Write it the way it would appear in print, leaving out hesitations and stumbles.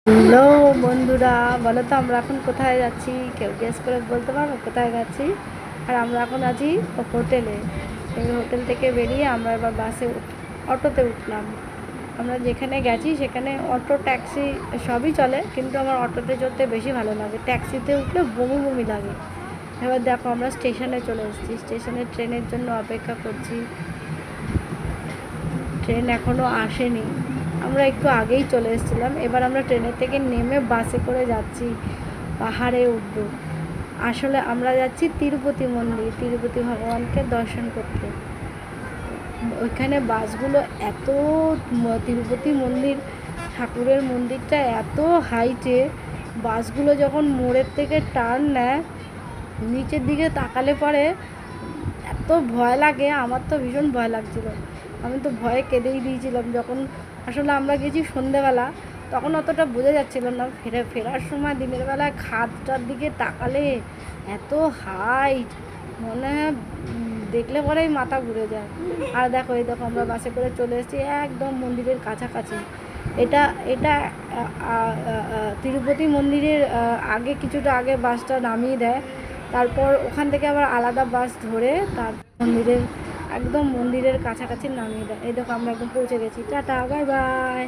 Hello বন্ধুরা, বলো তো আমরা এখন কোথায় যাচ্ছি? কেউ গেস করে বলতে পারো কোথায় যাচ্ছি? আর আমরা এখন আছি হোটেলে। এই হোটেল থেকে বেরিয়ে আমরা এবার অটোতে উঠলাম। আমরা যেখানে গেছি সেখানে অটো ট্যাক্সি সবই চলে, কিন্তু আমার অটোতে চড়তে বেশি ভালো লাগে, ট্যাক্সিতে উঠলে বমি বমি লাগে। এবার দেখো আমরা স্টেশনে চলে এসেছি, স্টেশনে ট্রেনের জন্য অপেক্ষা করছি। ট্রেন এখনও আসেনি, আমরা একটু আগেই চলে এসেছিলাম। এবার আমরা ট্রেনের থেকে নেমে বাসে করে যাচ্ছি, পাহাড়ে উঠব। আসলে আমরা যাচ্ছি তিরুপতি মন্দির, তিরুপতি ভগবানকে দর্শন করতে। ওইখানে বাসগুলো এত তিরুপতি মন্দির, ঠাকুরের মন্দিরটা এত হাইটে, বাসগুলো যখন মোড়ের থেকে টার্ন নেয় নিচের দিকে তাকালে পরে এত ভয় লাগে, আমার তো ভীষণ ভয় লাগছিল। আমি তো ভয়ে কেঁদেই দিয়েছিলাম। যখন আসলে আমরা গেছি সন্ধেবেলা, তখন অতটা বোঝা যাচ্ছিল না। ফেরার সময় দিনের বেলায় খাদটার দিকে তাকালে এত হাইট, মনে হয় দেখলে পরেই মাথা ঘুরে যায়। আর দেখো, এই দেখো আমরা বাসে করে চলে এসেছি একদম মন্দিরের কাছাকাছি। এটা এটা তিরুপতি মন্দিরের আগে, কিছুটা আগে বাসটা নামিয়ে দেয়, তারপর ওখান থেকে আবার আলাদা বাস ধরে তার একদম মন্দিরের কাছাকাছি নামিয়ে দেয়। এই দেখো আমরা একদম পৌঁছে গেছি। Tata, bye bye.